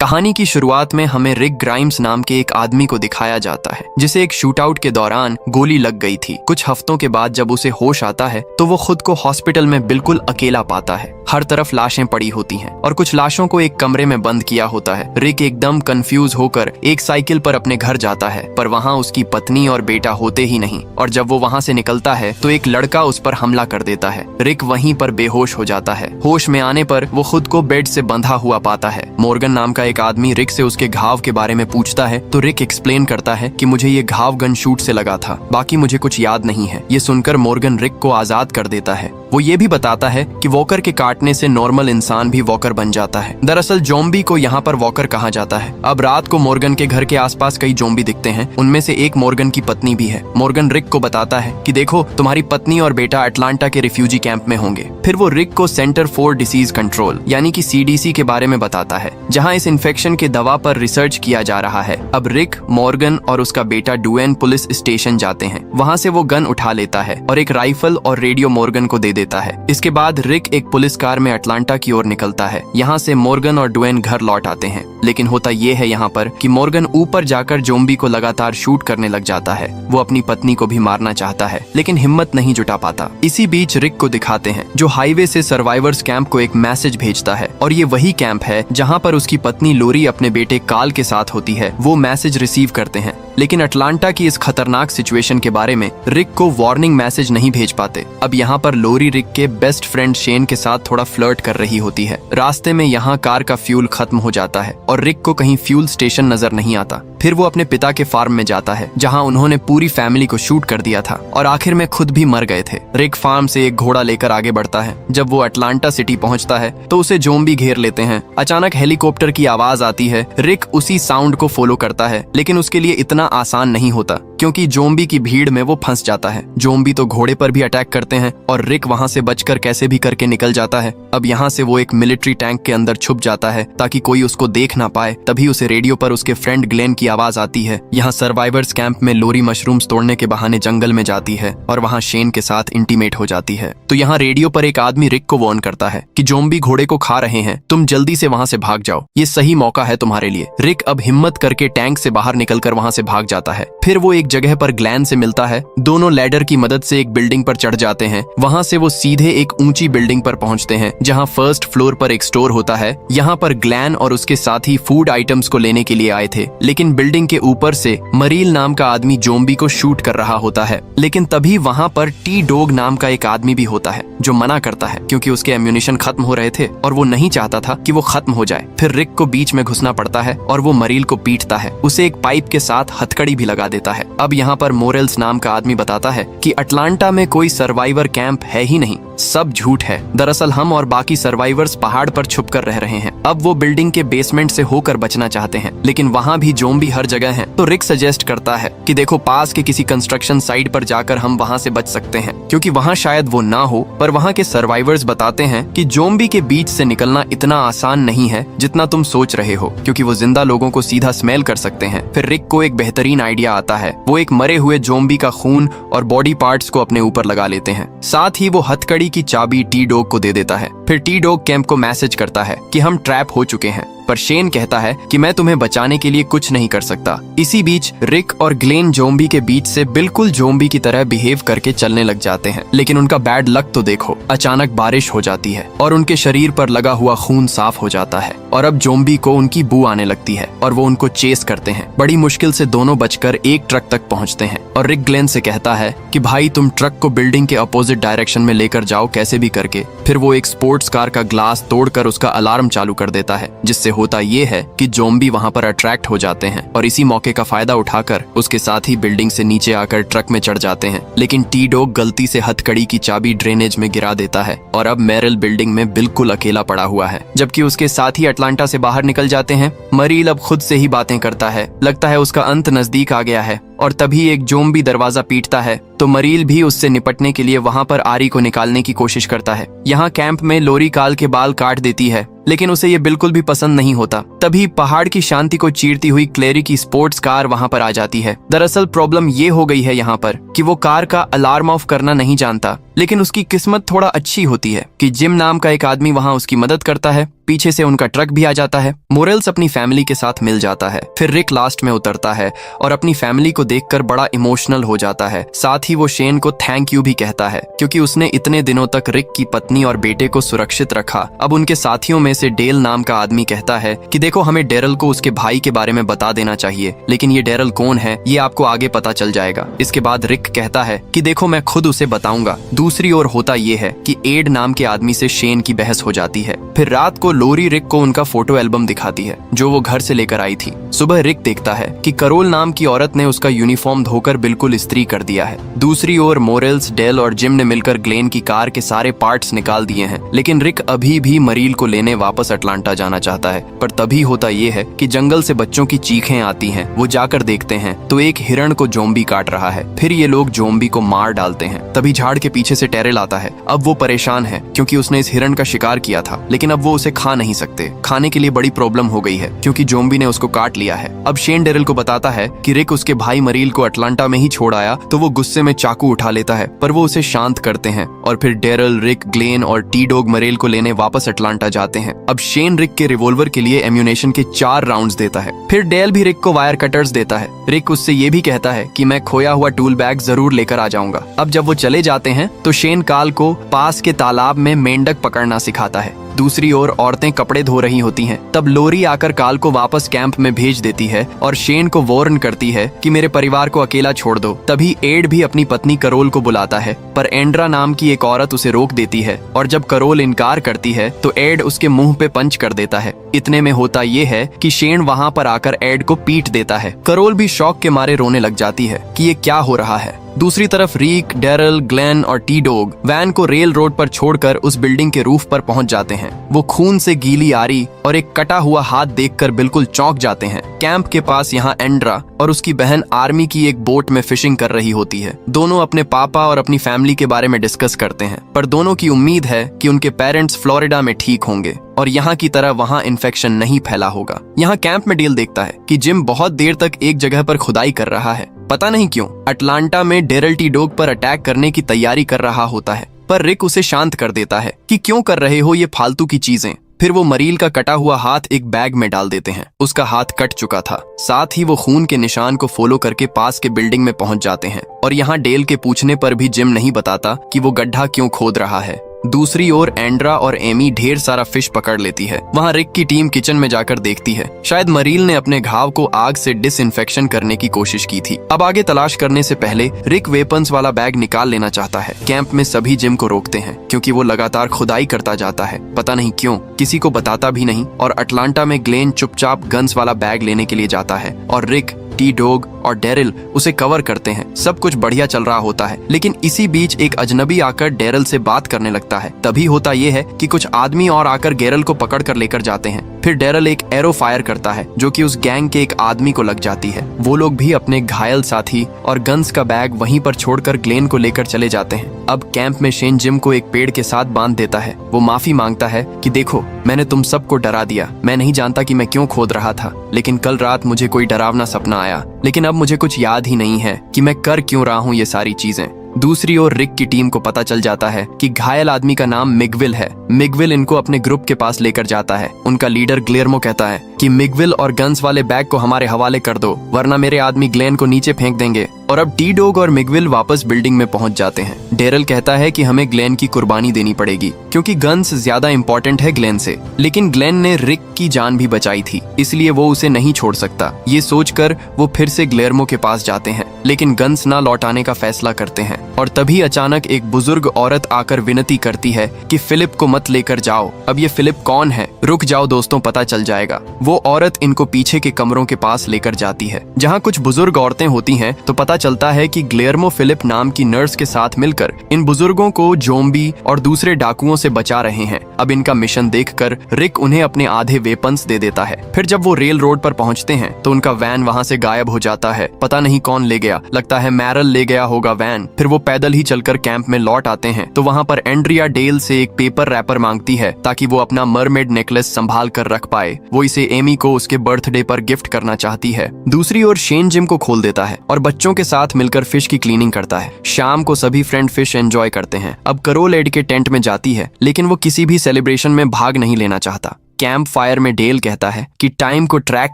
कहानी की शुरुआत में हमें रिक ग्राइम्स नाम के एक आदमी को दिखाया जाता है जिसे एक शूटआउट के दौरान गोली लग गई थी। कुछ हफ्तों के बाद जब उसे होश आता है तो वो खुद को हॉस्पिटल में बिल्कुल अकेला पाता है। हर तरफ लाशें पड़ी होती हैं और कुछ लाशों को एक कमरे में बंद किया होता है। रिक एकदम कंफ्यूज होकर एक साइकिल पर अपने घर जाता है, पर वहाँ उसकी पत्नी और बेटा होते ही नहीं। और जब वो वहाँ से निकलता है तो एक लड़का उस पर हमला कर देता है। रिक वहीं पर बेहोश हो जाता है। होश में आने पर वो खुद को बेड से बंधा हुआ पाता है। मॉर्गन नाम का एक आदमी रिक से उसके घाव के बारे में पूछता है तो रिक एक्सप्लेन करता है कि मुझे ये घाव गन शूट से लगा था, बाकी मुझे कुछ याद नहीं है। ये सुनकर मॉर्गन रिक को आजाद कर देता है। वो ये भी बताता है कि वॉकर के काटने से नॉर्मल इंसान भी वॉकर बन जाता है। दरअसल जोम्बी को यहाँ पर वॉकर कहा जाता है। अब रात को मॉर्गन के घर के आसपास कई जोम्बी दिखते हैं। उनमें से एक मॉर्गन की पत्नी भी है। मॉर्गन रिक को बताता है कि देखो तुम्हारी पत्नी और बेटा अटलांटा के रिफ्यूजी कैंप में होंगे। फिर वो रिक को सेंटर फॉर डिसीज कंट्रोल यानी कि CDC के बारे में बताता है, जहाँ इस इन्फेक्शन के दवा पर रिसर्च किया जा रहा है। अब रिक, मॉर्गन और उसका बेटा डुएन पुलिस स्टेशन जाते हैं। वहाँ से वो गन उठा लेता है और एक राइफल और रेडियो मॉर्गन को दे देता है। इसके बाद रिक एक पुलिस कार में अटलांटा की ओर निकलता है। यहाँ से मॉर्गन और डुएन घर लौट आते हैं। लेकिन होता ये है यहाँ पर कि मॉर्गन ऊपर जाकर जोम्बी को लगातार शूट करने लग जाता है। वो अपनी पत्नी को भी मारना चाहता है लेकिन हिम्मत नहीं जुटा पाता। इसी बीच रिक को दिखाते हैं जो हाईवे से सर्वाइवर्स कैंप को एक मैसेज भेजता है, और ये वही कैंप है जहाँ पर उसकी पत्नी लोरी अपने बेटे काल के साथ होती है। वो मैसेज रिसीव करते हैं लेकिन अटलांटा की इस खतरनाक सिचुएशन के बारे में रिक को वार्निंग मैसेज नहीं भेज पाते। अब यहाँ पर लोरी रिक के बेस्ट फ्रेंड शेन के साथ थोड़ा फ्लर्ट कर रही होती है। रास्ते में यहाँ कार का फ्यूल खत्म हो जाता है और रिक को कहीं फ्यूल स्टेशन नजर नहीं आता। फिर वो अपने पिता के फार्म में जाता है जहाँ उन्होंने पूरी फैमिली को शूट कर दिया था और आखिर में खुद भी मर गए थे। रिक फार्म से एक घोड़ा लेकर आगे बढ़ता है। जब वो अटलांटा सिटी पहुँचता है तो उसे जोम्बी घेर लेते हैं। अचानक हेलीकॉप्टर की आवाज आती है। रिक उसी साउंड को फॉलो करता है लेकिन उसके लिए इतना आसान नहीं होता क्योंकि जोम्बी की भीड़ में वो फंस जाता है। जोम्बी तो घोड़े पर भी अटैक करते हैं और रिक वहां से बचकर कैसे भी करके निकल जाता है। अब यहाँ से वो एक मिलिट्री टैंक के अंदर छुप जाता है ताकि कोई उसको देख ना पाए। तभी उसे रेडियो पर उसके फ्रेंड ग्लेन की आवाज आती है। यहाँ सर्वाइवर्स कैंप में लोरी मशरूम्स तोड़ने के बहाने जंगल में जाती है और वहाँ शेन के साथ इंटीमेट हो जाती है। तो यहाँ रेडियो पर एक आदमी रिक को वार्न करता है कि जोम्बी घोड़े को खा रहे हैं, तुम जल्दी से वहाँ से भाग जाओ, ये सही मौका है तुम्हारे लिए। रिक अब हिम्मत करके टैंक से बाहर निकलकर वहाँ से भाग जाता है। फिर वो एक जगह पर ग्लैन से मिलता है। दोनों लैडर की मदद से एक बिल्डिंग पर चढ़ जाते हैं। वहाँ से वो सीधे एक ऊंची बिल्डिंग पर पहुँचते हैं जहाँ फर्स्ट फ्लोर पर एक स्टोर होता है। यहाँ पर ग्लैन और उसके साथी फूड आइटम्स को लेने के लिए आए थे, लेकिन बिल्डिंग के ऊपर से मरील नाम का आदमी जोम्बी को शूट कर रहा होता है। लेकिन तभी वहाँ पर टी डॉग नाम का एक आदमी भी होता है जो मना करता है क्योंकि उसके एम्यूनिशन खत्म हो रहे थे और वो नहीं चाहता था कि वो खत्म हो जाए। फिर रिक को बीच में घुसना पड़ता है और वो मरील को पीटता है। उसे एक पाइप के साथ हथकड़ी भी लगा देता है। अब यहाँ पर मोरेल्स नाम का आदमी बताता है कि अटलांटा में कोई सर्वाइवर कैंप है ही नहीं, सब झूठ है। दरअसल हम और बाकी सर्वाइवर्स पहाड़ पर छुप कर रह रहे हैं। अब वो बिल्डिंग के बेसमेंट से होकर बचना चाहते हैं लेकिन वहाँ भी जोम्बी हर जगह हैं। तो रिक सजेस्ट करता है कि देखो पास के किसी कंस्ट्रक्शन साइट पर जाकर हम वहाँ से बच सकते हैं क्योंकि वहाँ शायद वो ना हो। पर वहाँ के सर्वाइवर्स बताते हैं कि जोम्बी के बीच से निकलना इतना आसान नहीं है जितना तुम सोच रहे हो, क्योंकि वो जिंदा लोगों को सीधा स्मेल कर सकते हैं। फिर रिक को एक बेहतरीन आइडिया आता है। वो एक मरे हुए जोम्बी का खून और बॉडी पार्ट्स को अपने ऊपर लगा लेते हैं। साथ ही वो हथकड़ी की चाबी टी डॉग को दे देता है। फिर टी डॉग कैंप को मैसेज करता है कि हम ट्रैप हो चुके हैं, पर शेन कहता है कि मैं तुम्हें बचाने के लिए कुछ नहीं कर सकता। इसी बीच रिक और ग्लेन जोम्बी के बीच से बिल्कुल जोम्बी की तरह बिहेव करके चलने लग जाते हैं। लेकिन उनका बैड लक तो देखो, अचानक बारिश हो जाती है और उनके शरीर पर लगा हुआ खून साफ हो जाता है और अब जोम्बी को उनकी बू आने लगती है और वो उनको चेस करते हैं। बड़ी मुश्किल से दोनों बचकर एक ट्रक तक पहुंचते हैं और रिक ग्लेन से कहता है कि भाई तुम ट्रक को बिल्डिंग के अपोजिट डायरेक्शन में लेकर जाओ कैसे भी करके। फिर वो एक स्पोर्ट्स कार का ग्लास तोड़कर उसका अलार्म चालू कर देता है, जिससे होता ये है कि जोम्बी वहाँ पर अट्रैक्ट हो जाते हैं और इसी मौके का फायदा उठाकर उसके साथ ही बिल्डिंग से नीचे आकर ट्रक में चढ़ जाते हैं। लेकिन टी डॉग गलती से हथकड़ी की चाबी ड्रेनेज में गिरा देता है और अब मेरिल बिल्डिंग में बिल्कुल अकेला पड़ा हुआ है, जबकि उसके साथी अटलांटा से बाहर निकल जाते हैं। मरील अब खुद से ही बातें करता है, लगता है उसका अंत नजदीक आ गया है और तभी एक ज़ोंबी दरवाजा पीटता है तो मरील भी उससे निपटने के लिए वहां पर आरी को निकालने की कोशिश करता है। यहाँ कैंप में लोरी काल के बाल काट देती है, लेकिन उसे ये बिल्कुल भी पसंद नहीं होता। तभी पहाड़ की शांति को चीरती हुई क्लेरी की स्पोर्ट्स कार वहां पर आ जाती है। दरअसल प्रॉब्लम ये हो गई है यहाँ पर कि वो कार का अलार्म ऑफ करना नहीं जानता, लेकिन उसकी किस्मत थोड़ा अच्छी होती है कि जिम नाम का एक आदमी वहां उसकी मदद करता है। पीछे से उनका ट्रक भी आ जाता है। मोरेल्स अपनी फैमिली के साथ मिल जाता है। फिर रिक लास्ट में उतरता है और अपनी फैमिली को देखकर बड़ा इमोशनल हो जाता है। साथ ही वो शेन को थैंक यू भी कहता है क्योंकि उसने इतने दिनों तक रिक की पत्नी और बेटे को सुरक्षित रखा। अब उनके साथियों में से डेल नाम का आदमी कहता है कि देखो, हमें डेरल को उसके भाई के बारे में बता देना चाहिए, लेकिन ये डेरल कौन है ये आपको आगे पता चल जाएगा। इसके बाद रिक कहता है कि देखो, मैं खुद उसे बताऊंगा। दूसरी ओर होता ये है कि एड नाम के आदमी से शेन की बहस हो जाती है। फिर रात को लोरी रिक को उनका फोटो एल्बम दिखाती है जो वो घर से लेकर आई थी। सुबह रिक देखता है कि करोल नाम की औरत ने उसका यूनिफॉर्म धोकर बिल्कुल इस्त्री कर दिया है। दूसरी ओर मोरेल्स, डेल और जिम ने मिलकर ग्लेन की कार के सारे पार्ट्स निकाल दिए हैं, लेकिन रिक अभी भी मरील को लेने वापस अटलांटा जाना चाहता है। पर तभी होता ये है कि जंगल से बच्चों की चीखें आती हैं। वो जाकर देखते हैं तो एक हिरण को ज़ोंबी काट रहा है। फिर ये लोग ज़ोंबी को मार डालते हैं। तभी झाड़ के पीछे से टेरेल आता है। अब वो परेशान है क्योंकि उसने इस हिरण का शिकार किया था, लेकिन अब वो उसे खा नहीं सकते। खाने के लिए बड़ी प्रॉब्लम हो गई है क्योंकि ज़ोंबी ने उसको काट लिया है। अब शेन डेरिल को बताता है कि रिक उसके भाई मरील को अटलांटा में ही छोड़ आया, तो वो गुस्से में चाकू उठा लेता है, पर वो उसे शांत करते हैं और फिर डेरिल, रिक, ग्लेन और टी डॉग मरेल को लेने वापस अटलांटा जाते हैं। अब शेन रिक के रिवॉल्वर के लिए एम्यूनेशन के 4 राउंड्स देता है। फिर डेल भी रिक को वायर कटर्स देता है। रिक उससे ये भी कहता है कि मैं खोया हुआ टूल बैग जरूर लेकर आ जाऊंगा। अब जब वो चले जाते हैं तो शेन काल को पास के तालाब में मेंढक पकड़ना सिखाता है। दूसरी ओर औरतें कपड़े धो रही होती हैं। तब लोरी आकर काल को वापस कैंप में भेज देती है और शेन को वार्न करती है कि मेरे परिवार को अकेला छोड़ दो। तभी एड भी अपनी पत्नी करोल को बुलाता है, पर एंड्रा नाम की एक औरत उसे रोक देती है और जब करोल इनकार करती है तो एड उसके मुंह पे पंच कर देता है। इतने में होता ये है कि शेन वहां पर आकर एड को पीट देता है। करोल भी शौक के मारे रोने लग जाती है कि ये क्या हो रहा है। दूसरी तरफ रीक, डेरिल, ग्लेन और टी डॉग वैन को रेल रोड पर छोड़कर उस बिल्डिंग के रूफ पर पहुंच जाते हैं। वो खून से गीली आरी और एक कटा हुआ हाथ देखकर बिल्कुल चौंक जाते हैं। कैंप के पास यहाँ एंड्रा और उसकी बहन आर्मी की एक बोट में फिशिंग कर रही होती है। दोनों अपने पापा और अपनी फैमिली के बारे में डिस्कस करते हैं, पर दोनों की उम्मीद है कि उनके पेरेंट्स फ्लोरिडा में ठीक होंगे और यहाँ की तरह वहाँ इन्फेक्शन नहीं फैला होगा। यहाँ कैंप में डेल देखता है कि जिम बहुत देर तक एक जगह पर खुदाई कर रहा है। पता नहीं क्यों अटलांटा में डेरिल टी डॉग पर अटैक करने की तैयारी कर रहा होता है, पर रिक उसे शांत कर देता है कि क्यों कर रहे हो ये फालतू की चीजें। फिर वो मरील का कटा हुआ हाथ एक बैग में डाल देते हैं। उसका हाथ कट चुका था। साथ ही वो खून के निशान को फॉलो करके पास के बिल्डिंग में पहुंच जाते हैं और यहाँ डेल के पूछने पर भी जिम नहीं बताता कि वो गड्ढा क्यों खोद रहा है। दूसरी ओर एंड्रा और एमी ढेर सारा फिश पकड़ लेती है। वहाँ रिक की टीम किचन में जाकर देखती है। शायद मरील ने अपने घाव को आग से डिसइंफेक्शन करने की कोशिश की थी। अब आगे तलाश करने से पहले रिक वेपन्स वाला बैग निकाल लेना चाहता है। कैंप में सभी जिम को रोकते हैं क्योंकि वो लगातार खुदाई करता जाता है। पता नहीं क्यों, किसी को बताता भी नहीं। और अटलांटा में ग्लेन चुपचाप गन्स वाला बैग लेने के लिए जाता है और रिक, टी डॉग और डेरिल उसे कवर करते हैं। सब कुछ बढ़िया चल रहा होता है, लेकिन इसी बीच एक अजनबी आकर डेरिल से बात करने लगता है। तभी होता ये है कि कुछ आदमी और आकर गेरल को पकड़ कर लेकर जाते हैं। फिर डेरिल एक एरो फायर करता है जो कि उस गैंग के एक आदमी को लग जाती है। वो लोग भी अपने घायल साथी और गन्स का बैग वहीं पर छोड़कर ग्लेन को लेकर चले जाते हैं। अब कैंप में शेन जिम को एक पेड़ के साथ बांध देता है। वो माफी मांगता है कि देखो, मैंने तुम सबको डरा दिया। मैं नहीं जानता कि मैं क्यों खोद रहा था, लेकिन कल रात मुझे कोई डरावना सपना आया, लेकिन अब मुझे कुछ याद ही नहीं है कि मैं कर क्यों रहा हूँ ये सारी चीजें। दूसरी ओर रिक की टीम को पता चल जाता है कि घायल आदमी का नाम मिगविल है। मिगविल इनको अपने ग्रुप के पास लेकर जाता है। उनका लीडर ग्लेर्मो कहता है कि मिगविल और गन्स वाले बैग को हमारे हवाले कर दो, वरना मेरे आदमी ग्लेन को नीचे फेंक देंगे। और अब टी डॉग और मिगविल वापस बिल्डिंग में पहुंच जाते हैं। डेरिल कहता है कि हमें ग्लेन की कुर्बानी देनी पड़ेगी क्योंकि गन्स ज्यादा इंपॉर्टेंट है ग्लेन से, लेकिन ग्लेन ने रिक की जान भी बचाई थी, इसलिए वो उसे नहीं छोड़ सकता। ये सोचकर वो फिर से ग्लेर्मो के पास जाते हैं, लेकिन गन्स ना लौटाने का फैसला करते हैं। और तभी अचानक एक बुजुर्ग औरत आकर विनती करती है कि फिलिप को मत लेकर जाओ। अब ये फिलिप कौन है? रुक जाओ दोस्तों, पता चल जाएगा। वो औरत इनको पीछे के कमरों के पास लेकर जाती है जहाँ कुछ बुजुर्ग औरतें होती हैं। तो पता चलता है कि ग्लेयर्मो फिलिप नाम की नर्स के साथ मिलकर इन बुजुर्गों को ज़ॉम्बी और दूसरे डाकुओं से बचा रहे हैं। अब इनका मिशन देखकर रिक उन्हें अपने आधे वेपन्स दे देता है। फिर जब वो रेल रोड पर पहुंचते हैं तो उनका वैन वहां से गायब हो जाता है। पता नहीं कौन ले गया, लगता है मैरल ले गया होगा वैन। फिर वो पैदल ही चलकर कैंप में लौट आते हैं तो वहां पर एंड्रिया डेल से एक पेपर रैपर मांगती है ताकि वो अपना मरमेड नेकलेस संभाल कर रख पाए। वो इसे एमी को उसके बर्थडे पर गिफ्ट करना चाहती है। दूसरी ओर शेन जिम को खोल देता है और बच्चों के साथ मिलकर फिश की क्लीनिंग करता है। शाम को सभी फ्रेंड फिश एंजॉय करते हैं। अब करोल एड के टेंट में जाती है लेकिन वो किसी भी सेलिब्रेशन में भाग नहीं लेना चाहता। कैंप फायर में डेल कहता है कि टाइम को ट्रैक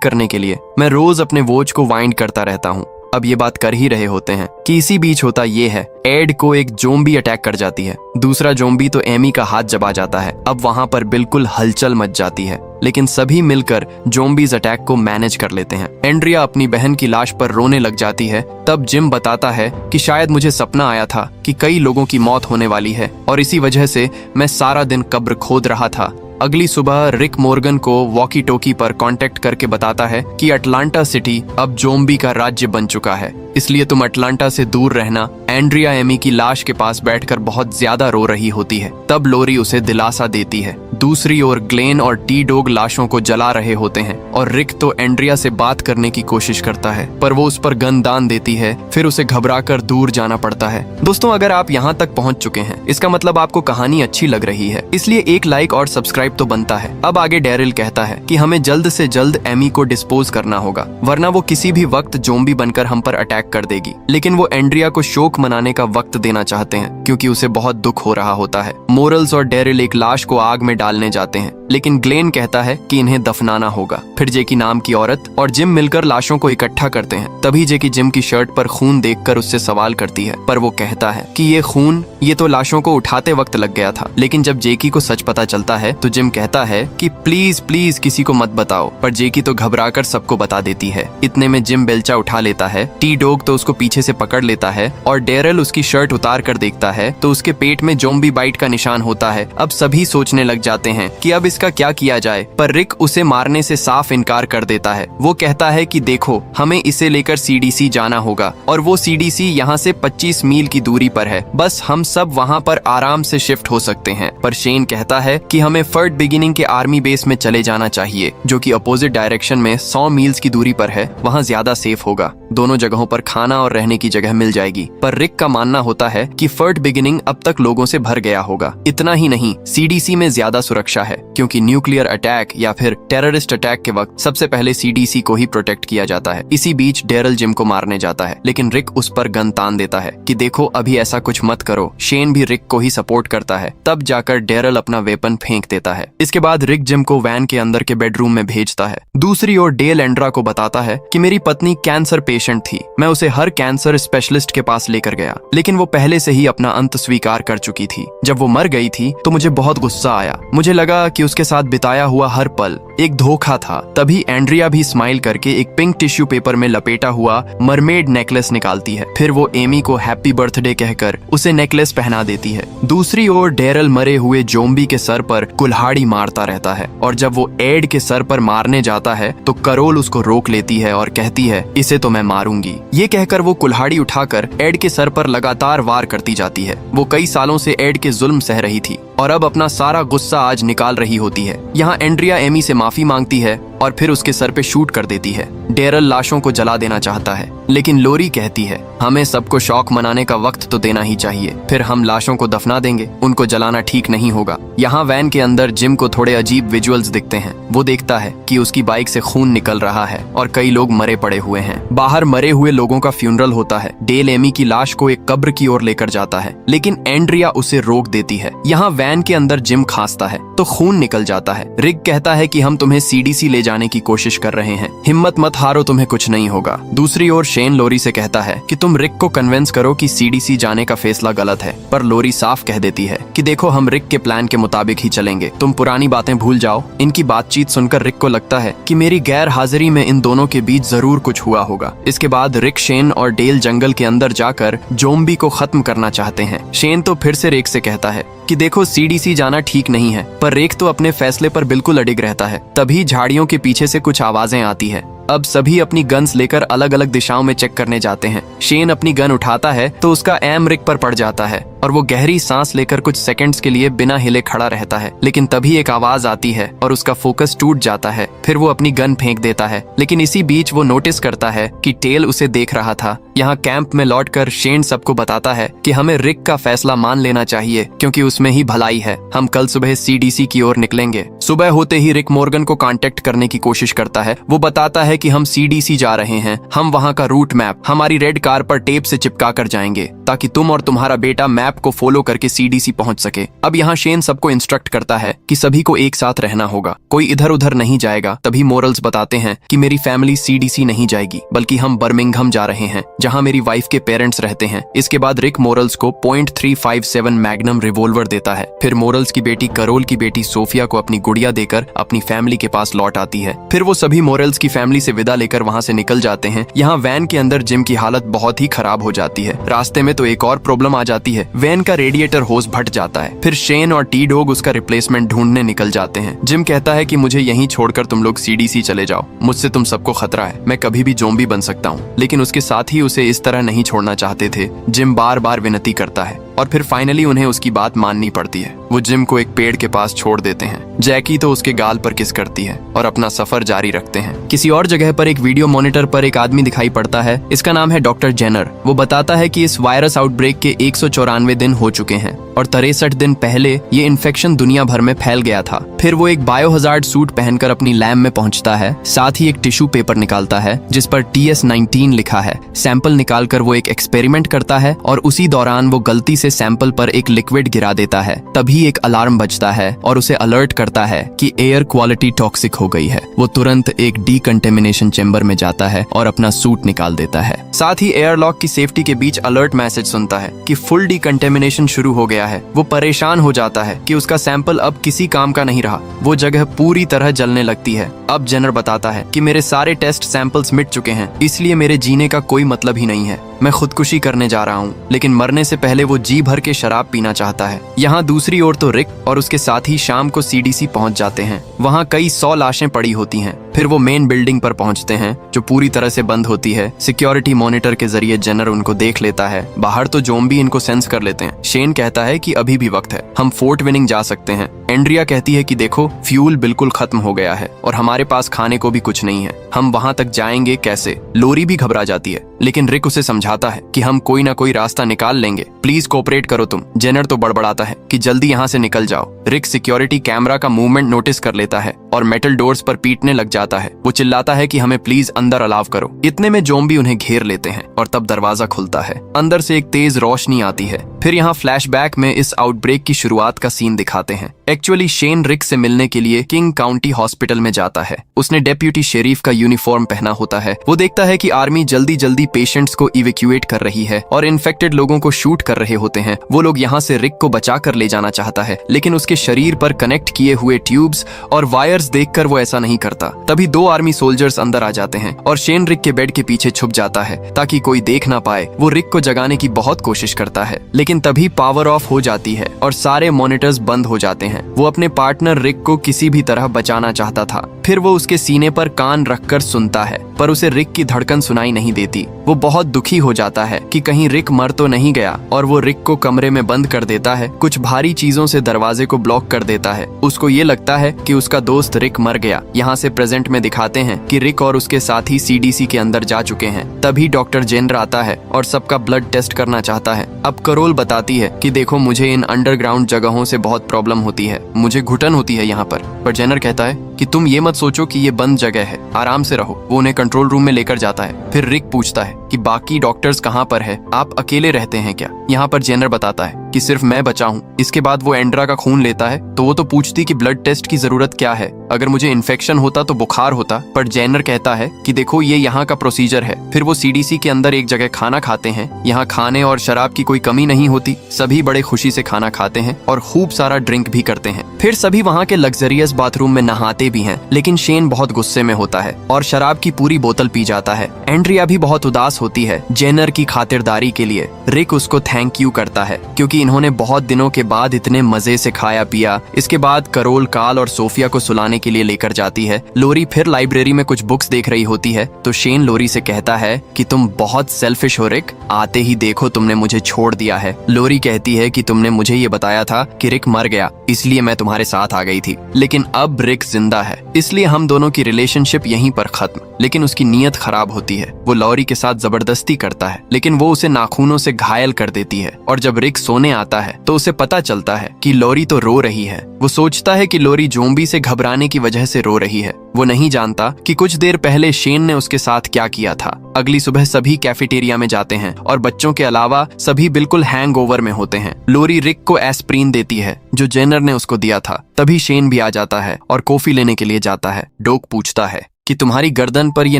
करने के लिए मैं रोज अपने वॉच को वाइंड करता रहता हूँ। अब ये बात कर ही रहे होते हैं कि इसी बीच होता ये है, एड को एक ज़ॉम्बी अटैक कर जाती है। दूसरा ज़ॉम्बी तो एमी का हाथ चबा जाता है। अब वहां पर बिल्कुल हलचल मच जाती है लेकिन सभी मिलकर ज़ॉम्बीज अटैक को मैनेज कर लेते हैं। एंड्रिया अपनी बहन की लाश पर रोने लग जाती है। तब जिम बताता है कि शायद मुझे सपना आया था कि कई लोगों की मौत होने वाली है और इसी वजह से मैं सारा दिन कब्र खोद रहा था। अगली सुबह रिक मॉर्गन को वॉकी टोकी पर कांटेक्ट करके बताता है कि अटलांटा सिटी अब ज़ॉम्बी का राज्य बन चुका है, इसलिए तुम अटलांटा से दूर रहना। एंड्रिया एमी की लाश के पास बैठकर बहुत ज्यादा रो रही होती है। तब लोरी उसे दिलासा देती है। दूसरी ओर ग्लेन और टी डॉग लाशों को जला रहे होते हैं और रिक तो एंड्रिया से बात करने की कोशिश करता है पर वो उस पर गन दान देती है। फिर उसे घबराकर दूर जाना पड़ता है। दोस्तों, अगर आप यहाँ तक पहुँच चुके हैं इसका मतलब आपको कहानी अच्छी लग रही है, इसलिए एक लाइक और सब्सक्राइब तो बनता है। अब आगे डेरिल कहता है कि हमें जल्द से जल्द एमी को डिस्पोज करना होगा वरना वो किसी भी वक्त ज़ॉम्बी बनकर हम पर अटैक कर देगी। लेकिन वो एंड्रिया को शोक मनाने का वक्त देना चाहते हैं क्योंकि उसे बहुत दुख हो रहा होता है। मोरल्स और डेरिल एक लाश को आग में डालने जाते हैं लेकिन ग्लेन कहता है कि इन्हें दफनाना होगा। फिर जेकी नाम की औरत और जिम मिलकर लाशों को इकट्ठा करते हैं। तभी जेकी जिम की शर्ट पर खून देखकर उससे सवाल करती है पर वो कहता है कि ये खून ये तो लाशों को उठाते वक्त लग गया था। लेकिन जब जेकी को सच पता चलता है तो जिम कहता है कि प्लीज प्लीज किसी को मत बताओ, पर जेकी तो घबराकर सबको बता देती है। इतने में जिम बेलचा उठा लेता है। टी डॉग तो उसको पीछे से पकड़ लेता है और डेरिल उसकी शर्ट उतार कर देखता है तो उसके पेट में ज़ॉम्बी बाइट का निशान होता है। अब सभी सोचने लग जाते हैं कि अब इसका क्या किया जाए, पर रिक उसे मारने से साफ इनकार कर देता है। वो कहता है कि देखो, हमें इसे लेकर सीडीसी जाना होगा और वो सीडीसी यहाँ से 25 मील की दूरी पर है। बस हम सब वहाँ पर आराम से शिफ्ट हो सकते हैं। पर शेन कहता है कि हमें फर्ट बिगिनिंग के आर्मी बेस में चले जाना चाहिए जो कि अपोजिट डायरेक्शन में 100 मील्स की दूरी पर है। वहाँ ज्यादा सेफ होगा, दोनों जगहों पर खाना और रहने की जगह मिल जाएगी। पर रिक का मानना होता है कि फर्ट बिगिनिंग अब तक लोगों से भर गया होगा। इतना ही नहीं, सीडीसी में ज्यादा सुरक्षा है क्योंकि न्यूक्लियर अटैक या फिर टेररिस्ट अटैक के वक्त सबसे पहले सीडीसी को ही प्रोटेक्ट किया जाता है। इसी बीच डेरिल जिम को मारने जाता है लेकिन रिक उस पर गन तान देता है कि देखो अभी ऐसा कुछ मत करो। शेन भी रिक को ही सपोर्ट करता है। तब जाकर डेरिल अपना वेपन फेंक देता है। इसके बाद रिक जिम को वैन के अंदर के बेडरूम में भेजता है। दूसरी ओर डेल एंड्रा को बताता है कि मेरी पत्नी कैंसर पेशेंट थी, मैं उसे हर कैंसर स्पेशलिस्ट के पास लेकर गया लेकिन वो पहले से ही अपना अंत स्वीकार कर चुकी थी। जब वो मर गई थी तो मुझे बहुत गुस्सा आया। मुझे लगा कि उसके साथ बिताया हुआ हर पल एक धोखा था। तभी एंड्रिया भी स्माइल करके एक पिंक टिश्यू पेपर में लपेटा हुआ मरमेड नेकलेस निकालती है। फिर वो एमी को हैप्पी बर्थडे कहकर उसे नेकलेस पहना देती है। दूसरी ओर डेरिल मरे हुए ज़ॉम्बी के सर पर कुल्हाड़ी मारता रहता है और जब वो एड के सर पर मारने जाता है तो करोल उसको रोक लेती है और कहती है इसे तो मैं मारूंगी। ये कहकर वो कुल्हाड़ी उठाकर एड के सर पर लगातार वार करती जाती है। वो कई सालों से एड के जुल्म सह रही थी और अब अपना सारा गुस्सा आज निकाल रही होती है। यहाँ एंड्रिया एमी से माफी मांगती है और फिर उसके सर पे शूट कर देती है। डेरिल लाशों को जला देना चाहता है लेकिन लोरी कहती है हमें सबको शौक मनाने का वक्त तो देना ही चाहिए, फिर हम लाशों को दफना देंगे, उनको जलाना ठीक नहीं होगा। यहाँ वैन के अंदर जिम को थोड़े अजीब विजुअल्स दिखते हैं। वो देखता है कि उसकी बाइक से खून निकल रहा है और कई लोग मरे पड़े हुए हैं। बाहर मरे हुए लोगों का फ्यूनरल होता है। डेल एमी की लाश को एक कब्र की ओर लेकर जाता है लेकिन एंड्रिया उसे रोक देती है। यहाँ वैन के अंदर जिम खांसता है तो खून निकल जाता है। रिक कहता है कि हम तुम्हें सीडीसी ले जाने की कोशिश कर रहे हैं, हिम्मत मत हारो, तुम्हें कुछ नहीं होगा। दूसरी ओर शेन लोरी से कहता है कि तुम रिक को कन्विंस करो कि सीडीसी जाने का फैसला गलत है, पर लोरी साफ कह देती है कि देखो हम रिक के प्लान के मुताबिक ही चलेंगे, तुम पुरानी बातें भूल जाओ। इनकी बातचीत सुनकर रिक को लगता है कि मेरी गैर हाजिरी में इन दोनों के बीच जरूर कुछ हुआ होगा। इसके बाद रिक, शेन और डेल जंगल के अंदर जाकर ज़ॉम्बी को खत्म करना चाहते हैं। शेन तो फिर से रिक से कहता है कि देखो सीडीसी जाना ठीक नहीं है, पर रिक तो अपने फैसले पर बिल्कुल अडिग रहता है। तभी झाड़ियों के उसके पीछे से कुछ आवाजें आती है। अब सभी अपनी गन्स लेकर अलग अलग दिशाओं में चेक करने जाते हैं। शेन अपनी गन उठाता है तो उसका एम रिक पर पड़ जाता है और वो गहरी सांस लेकर कुछ सेकंड्स के लिए बिना हिले खड़ा रहता है। लेकिन तभी एक आवाज आती है और उसका फोकस टूट जाता है। फिर वो अपनी गन फेंक देता है, लेकिन इसी बीच वो नोटिस करता है कि टेल उसे देख रहा था। यहाँ कैंप में लौटकर शेन सबको बताता है कि हमें रिक का फैसला मान लेना चाहिए क्योंकि उसमें ही भलाई है। हम कल सुबह सीडीसी की ओर निकलेंगे। सुबह होते ही रिक मॉर्गन को कांटेक्ट करने की कोशिश करता है। वो बताता है कि हम सीडीसी जा रहे हैं। हम वहाँ का रूट मैप हमारी रेड कार पर टेप से चिपका कर जाएंगे ताकि तुम और तुम्हारा बेटा मैप को फॉलो करके सीडीसी पहुंच सके। अब यहाँ शेन सबको इंस्ट्रक्ट करता है कि सभी को एक साथ रहना होगा, कोई इधर उधर नहीं जाएगा। तभी मोरल्स बताते हैं कि मेरी फैमिली सीडीसी नहीं जाएगी बल्कि हम बर्मिंघम जा रहे हैं जहाँ मेरी वाइफ के पेरेंट्स रहते हैं। इसके बाद रिक मोरल्स को .357 मैग्नम रिवॉल्वर देता है। फिर मोरल्स की बेटी करोल की बेटी सोफिया को अपनी गुड़िया देकर अपनी फैमिली के पास लौट आती है। फिर वो सभी मोरल्स की फैमिली से विदा लेकर वहाँ से निकल जाते हैं। यहाँ वैन के अंदर जिम की हालत बहुत ही खराब हो जाती है। रास्ते में तो एक और प्रॉब्लम आ जाती है, वैन का रेडिएटर होस फट जाता है। फिर शेन और टी डॉग उसका रिप्लेसमेंट ढूंढने निकल जाते हैं। जिम कहता है कि मुझे यहीं छोड़कर तुम लोग सीडीसी चले जाओ, मुझसे तुम सबको खतरा है, मैं कभी भी ज़ॉम्बी बन सकता हूँ। लेकिन उसके साथी उसे इस तरह नहीं छोड़ना चाहते थे। जिम बार बार विनती करता है और फिर फाइनली उन्हें उसकी बात माननी पड़ती है। वो जिम को एक पेड़ के पास छोड़ देते हैं। जैकी तो उसके गाल पर किस करती है और अपना सफर जारी रखते हैं। किसी और जगह पर एक वीडियो मॉनिटर पर एक आदमी दिखाई पड़ता है। इसका नाम है डॉक्टर जेनर। वो बताता है कि इस वायरस आउटब्रेक के 194 दिन हो चुके हैं और 63 दिन पहले ये इन्फेक्शन दुनिया भर में फैल गया था। फिर वो एक बायोहजार्ड सूट पहनकर अपनी लैब में पहुंचता है। साथ ही एक टिश्यू पेपर निकालता है जिस पर TS19 लिखा है। सैंपल निकालकर वो एक एक्सपेरिमेंट करता है और उसी दौरान वो गलती से सैंपल पर एक लिक्विड गिरा देता है। तभी एक अलार्म बजता है और उसे अलर्ट करता है कि एयर क्वालिटी टॉक्सिक हो गई है। वो तुरंत एक डीकंटेमिनेशन चेंबर में जाता है और अपना सूट निकाल देता है। साथ ही एयरलॉक की सेफ्टी के बीच अलर्ट मैसेज सुनता है कि फुल डीकंटेमिनेशन शुरू हो गया है। वो परेशान हो जाता है कि उसका सैंपल अब किसी काम का नहीं रहा। वो जगह पूरी तरह जलने लगती है। अब जेनर बताता है कि मेरे सारे टेस्ट सैंपल्स मिट चुके हैं, इसलिए मेरे जीने का कोई मतलब ही नहीं है। मैं खुदकुशी करने जा रहा हूँ, लेकिन मरने से पहले वो जी भर के शराब पीना चाहता है। यहाँ दूसरी ओर तो रिक और उसके साथी शाम को सीडीसी पहुंच जाते हैं। वहाँ कई 100 लाशें पड़ी होती हैं। फिर वो मेन बिल्डिंग पर पहुंचते हैं जो पूरी तरह से बंद होती है। सिक्योरिटी मॉनिटर के जरिए जेनर उनको देख लेता है। बाहर तो ज़ॉम्बी इनको सेंस कर लेते हैं। शेन कहता है कि अभी भी वक्त है, हम फोर्ट विनिंग जा सकते हैं। एंड्रिया कहती है कि देखो फ्यूल बिल्कुल खत्म हो गया है और हमारे पास खाने को भी कुछ नहीं है, हम वहां तक जाएंगे कैसे। लोरी भी घबरा जाती है, लेकिन रिक उसे समझाता है कि हम कोई ना कोई रास्ता निकाल लेंगे, प्लीज कोऑपरेट करो तुम। जेनर तो बड़बड़ाता है कि जल्दी यहाँ से निकल जाओ। रिक सिक्योरिटी कैमरा का मूवमेंट नोटिस कर लेता है और मेटल डोर्स पर पीटने लग जाता है। वो चिल्लाता है कि हमें प्लीज अंदर अलाव करो। इतने में ज़ॉम्बी उन्हें घेर लेते हैं और तब दरवाजा खुलता है। अंदर से एक तेज रोशनी आती है। फिर यहाँ फ्लैशबैक में इस आउटब्रेक की शुरुआत का सीन दिखाते हैं। एक्चुअली शेन रिक से मिलने के लिए किंग काउंटी हॉस्पिटल में जाता है। उसने डेप्यूटी शेरीफ का यूनिफॉर्म पहना होता है। वो देखता है कि आर्मी जल्दी जल्दी पेशेंट्स को इवैक्यूएट कर रही है और इन्फेक्टेड लोगों को शूट कर रहे होते हैं। वो लोग यहाँ से रिक को बचा कर ले जाना चाहता है, लेकिन उसके शरीर पर कनेक्ट किए हुए ट्यूब्स और वायर्स देखकर वो ऐसा नहीं करता। तभी 2 आर्मी सोल्जर्स अंदर आ जाते हैं और शेन रिक के बेड के पीछे छुप जाता है ताकि कोई देख ना पाए। वो रिक को जगाने की बहुत कोशिश करता है, लेकिन तभी पावर ऑफ हो जाती है और सारे मॉनिटर्स बंद हो जाते हैं। वो अपने पार्टनर रिक को किसी भी तरह बचाना चाहता था। फिर वो उसके सीने पर कान रखकर सुनता है, पर उसे रिक की धड़कन सुनाई नहीं देती। वो बहुत दुखी हो जाता है कि कहीं रिक मर तो नहीं गया और वो रिक को कमरे में बंद कर देता है। कुछ भारी चीजों से दरवाजे को ब्लॉक कर देता है। उसको ये लगता है कि उसका दोस्त रिक मर गया। यहाँ से प्रेजेंट में दिखाते हैं कि रिक और उसके साथी सीडीसी के अंदर जा चुके हैं। तभी डॉक्टर जेनर आता है और सबका ब्लड टेस्ट करना चाहता है। अब करोल बताती है कि देखो मुझे इन अंडरग्राउंड जगहों से बहुत प्रॉब्लम होती है, मुझे घुटन होती है यहाँ पर जेनर कहता है कि तुम ये मत सोचो कि ये बंद जगह है, आराम से रहो। वो उन्हें कंट्रोल रूम में लेकर जाता है। फिर रिक पूछता है कि बाकी डॉक्टर्स कहाँ पर है, आप अकेले रहते हैं क्या? यहाँ पर जेनर बताता है कि सिर्फ मैं बचा हूँ। इसके बाद वो एंड्रा का खून लेता है तो वो तो पूछती कि ब्लड टेस्ट की जरूरत क्या है, अगर मुझे इन्फेक्शन होता तो बुखार होता। पर जेनर कहता है कि देखो ये यहाँ का प्रोसीजर है। फिर वो सीडीसी के अंदर एक जगह खाना खाते हैं। यहाँ खाने और शराब की कोई कमी नहीं होती, सभी बड़े खुशी से खाना खाते हैं और खूब सारा ड्रिंक भी करते हैं। फिर सभी वहाँ के लग्जरियस बाथरूम में नहाते खाते भी हैं, लेकिन शेन बहुत गुस्से में होता है और शराब की पूरी बोतल पी जाता है। एंड्रिया भी बहुत उदास होती है जेनर की खातिरदारी के लिए। रिक उसको थैंक यू करता है क्योंकि इन्होंने बहुत दिनों के बाद इतने मजे से खाया पिया। इसके बाद करोल काल और सोफिया को सुलाने के लिए लेकर जाती है। लोरी फिर लाइब्रेरी में कुछ बुक्स देख रही होती है तो शेन लोरी से कहता है कि तुम बहुत सेल्फिश हो रिक, आते ही देखो तुमने मुझे छोड़ दिया है। लोरी कहती है कि तुमने मुझे ये बताया था कि रिक मर गया, इसलिए मैं तुम्हारे साथ आ गई थी, लेकिन अब रिक जिंदा है, इसलिए हम दोनों की रिलेशनशिप यहीं पर खत्म। लेकिन उसकी नीयत खराब होती है। वो लॉरी के साथ जबरदस्ती करता है, लेकिन वो उसे नाखूनों से घायल कर देती है। और जब रिक सोने आता है तो उसे पता चलता है कि लॉरी तो रो रही है। वो सोचता है कि लॉरी ज़ोंबी से घबराने की वजह से रो रही है। वो नहीं जानता कि कुछ देर पहले शेन ने उसके साथ क्या किया था। अगली सुबह सभी कैफेटेरिया में जाते हैं और बच्चों के अलावा सभी बिल्कुल हैंगओवर में होते हैं। लोरी रिक को एस्प्रीन देती है जो जेनर ने उसको दिया था। तभी शेन भी आ जाता है और कॉफी लेने के लिए जाता है। डोक पूछता है कि तुम्हारी गर्दन पर ये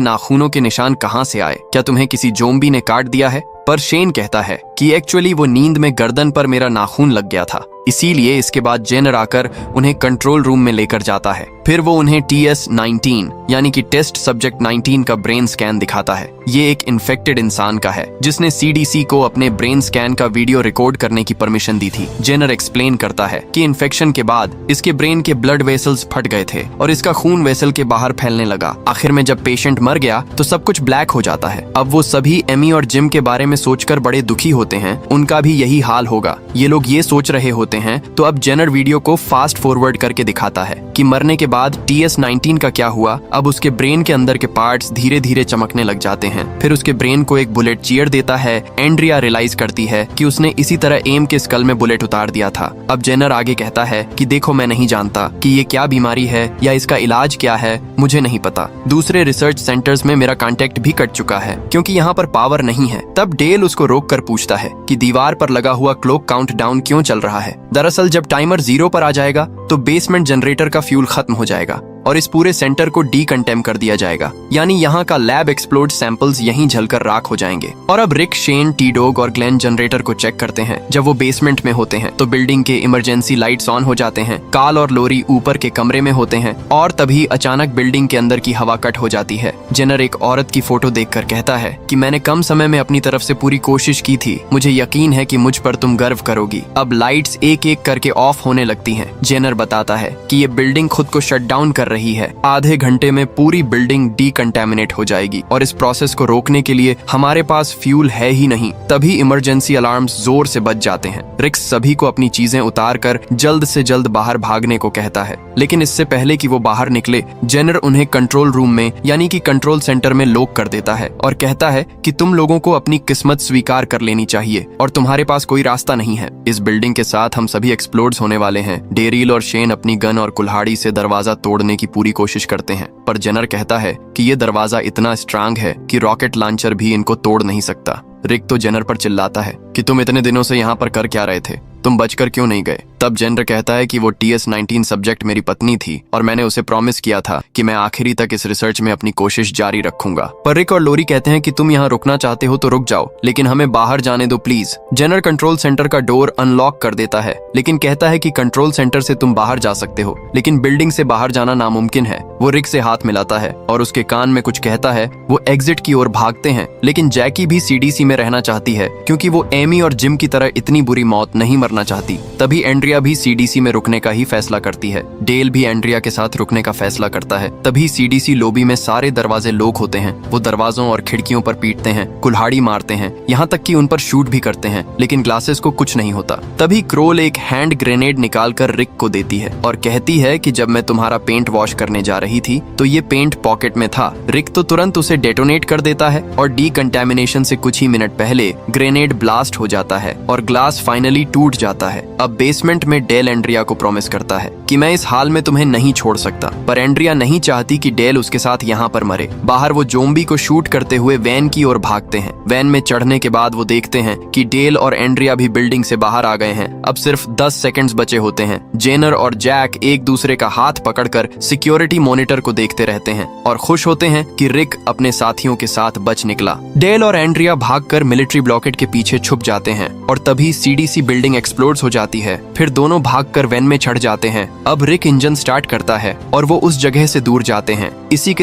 नाखूनों के निशान कहाँ से आए? क्या तुम्हें किसी ज़ोंबी ने काट दिया है? पर शेन कहता है कि एक्चुअली वो नींद में गर्दन पर मेरा नाखून लग गया था, इसीलिए। इसके बाद जेनर आकर उन्हें कंट्रोल रूम में लेकर जाता है। फिर वो उन्हें TS-19 यानी कि टेस्ट सब्जेक्ट 19 का ब्रेन स्कैन दिखाता है। ये एक इन्फेक्टेड इंसान का है जिसने CDC को अपने ब्रेन स्कैन का वीडियो रिकॉर्ड करने की परमिशन दी थी। जेनर एक्सप्लेन करता है कि इन्फेक्शन के बाद इसके ब्रेन के ब्लड वेसल्स फट गए थे और इसका खून वेसल के बाहर फैलने लगा। आखिर में जब पेशेंट मर गया तो सब कुछ ब्लैक हो जाता है। अब वो सभी एमी और जिम के बारे में सोचकर बड़े दुखी होते हैं, उनका भी यही हाल होगा। ये लोग ये सोच रहे होते हैं तो अब जेनर वीडियो को फास्ट फॉरवर्ड करके दिखाता है कि मरने के बाद TS-19 का क्या हुआ। अब उसके ब्रेन के अंदर के पार्ट्स धीरे धीरे चमकने लग जाते हैं। फिर उसके ब्रेन को एक बुलेट चीयर देता है। एंड्रिया रियलाइज करती है कि उसने इसी तरह एम के स्कल में बुलेट उतार दिया था। अब जेनर आगे कहता है कि देखो, मैं नहीं जानता कि ये क्या बीमारी है या इसका इलाज क्या है, मुझे नहीं पता। दूसरे रिसर्च सेंटर्स में मेरा कांटेक्ट भी कट चुका है क्योंकि यहाँ पर पावर नहीं है। तब डेल उसको रोक कर पूछता है कि दीवार पर लगा हुआ क्लॉक काउंटडाउन क्यों चल रहा है। दरअसल जब टाइमर 0 पर आ जाएगा तो बेसमेंट जनरेटर का फ्यूल खत्म हो जाएगा और इस पूरे सेंटर को डीकंटेम कर दिया जाएगा, यानी यहाँ का लैब एक्सप्लोड सैंपल्स यहीं जलकर राख हो जाएंगे। और अब रिक, शेन, टी-डॉग और ग्लेन जनरेटर को चेक करते हैं। जब वो बेसमेंट में होते हैं तो बिल्डिंग के इमरजेंसी लाइट्स ऑन हो जाते हैं। काल और लोरी ऊपर के कमरे में होते हैं और तभी अचानक बिल्डिंग के अंदर की हवा कट हो जाती है। जेनर एक औरत की फोटो देखकर कहता है कि मैंने कम समय में अपनी तरफ से पूरी कोशिश की थी, मुझे यकीन है कि मुझ पर तुम गर्व करोगी। अब लाइट्स एक एक करके ऑफ होने लगती हैं। जेनर बताता है कि ये बिल्डिंग खुद को शट डाउन कर रही है। आधे घंटे में पूरी बिल्डिंग डीकंटामिनेट हो जाएगी और इस प्रोसेस को रोकने के लिए हमारे पास फ्यूल है ही नहीं। तभी इमरजेंसी अलार्म्स जोर से बज जाते हैं। रिक्स सभी को अपनी चीजें उतार कर जल्द से जल्द बाहर भागने को कहता है, लेकिन इससे पहले कि वो बाहर निकले, जेनर उन्हें कंट्रोल रूम में यानी कि कंट्रोल सेंटर में लॉक कर देता है और कहता है कि तुम लोगों को अपनी किस्मत स्वीकार कर लेनी चाहिए और तुम्हारे पास कोई रास्ता नहीं है। इस बिल्डिंग के साथ हम सभी एक्सप्लोड्स होने वाले हैं। डेरिल और शेन अपनी गन और कुल्हाड़ी से दरवाजा तोड़ने की पूरी कोशिश करते हैं, पर जेनर कहता है कि ये दरवाजा इतना स्ट्रांग है कि रॉकेट लॉन्चर भी इनको तोड़ नहीं सकता। रिक तो जेनर पर चिल्लाता है कि तुम इतने दिनों से यहाँ पर कर क्या रहे थे, तुम बचकर क्यों नहीं गए। तब जेनर कहता है कि वो TS-19 सब्जेक्ट मेरी पत्नी थी और मैंने उसे प्रॉमिस किया था कि मैं आखिरी तक इस रिसर्च में अपनी कोशिश जारी रखूंगा। पर रिक और लोरी कहते हैं कि तुम यहाँ रुकना चाहते हो तो रुक जाओ, लेकिन हमें बाहर जाने दो प्लीज। जेनर कंट्रोल सेंटर का डोर अनलॉक कर देता है, लेकिन कहता है कि कंट्रोल सेंटर से तुम बाहर जा सकते हो, लेकिन बिल्डिंग से बाहर जाना नामुमकिन है। वो रिक से हाथ मिलाता है और उसके कान में कुछ कहता है। वो एग्जिट की ओर भागते हैं, लेकिन जैकी भी CDC में रहना चाहती है क्योंकि वो एमी और जिम की तरह इतनी बुरी मौत नहीं मरना चाहती। तभी एंड्रिया भी CDC में रुकने का ही फैसला करती है। डेल भी एंड्रिया के साथ रुकने का फैसला करता है। तभी CDC लॉबी में सारे दरवाजे लॉक होते हैं। वो दरवाजों और खिड़कियों पर पीटते हैं, कुल्हाड़ी मारते हैं, यहाँ तक कि उन पर शूट भी करते हैं, लेकिन ग्लासेस को कुछ नहीं होता। तभी क्रोल एक हैंड ग्रेनेड निकालकर रिक को देती है और कहती है कि जब मैं तुम्हारा पेंट वॉश करने जा रही थी तो ये पेंट पॉकेट में था। रिक तो तुरंत उसे डेटोनेट कर देता है और डीकंटामिनेशन से कुछ ही मिनट पहले ग्रेनेड ब्लास्ट हो जाता है और ग्लास फाइनली टूट जाता है। अब बेसमेंट में डेल एंड्रिया को प्रॉमिस करता है कि मैं इस हाल में तुम्हें नहीं छोड़ सकता, पर एंड्रिया नहीं चाहती कि डेल उसके साथ यहाँ पर मरे। बाहर वो ज़ोंबी को शूट करते हुए वैन की ओर भागते हैं। वैन में चढ़ने के बाद वो देखते हैं कि डेल और एंड्रिया भी बिल्डिंग से बाहर आ गए हैं। अब सिर्फ 10 सेकंड्स बचे होते हैं। जेनर और जैक एक दूसरे का हाथ पकड़कर सिक्योरिटी मॉनिटर को देखते रहते हैं और खुश होते हैं कि रिक अपने साथियों के साथ बच निकला। डेल और एंड्रिया भागकर मिलिट्री ब्लॉकेट के पीछे छुप जाते हैं और तभी CDC बिल्डिंग एक्सप्लोड्स हो जाती है। फिर दोनों भागकर वैन में चढ़ जाते हैं। अब रिक इंजन स्टार्ट करता है और वो उस जगह से दूर जाते हैं। इसी के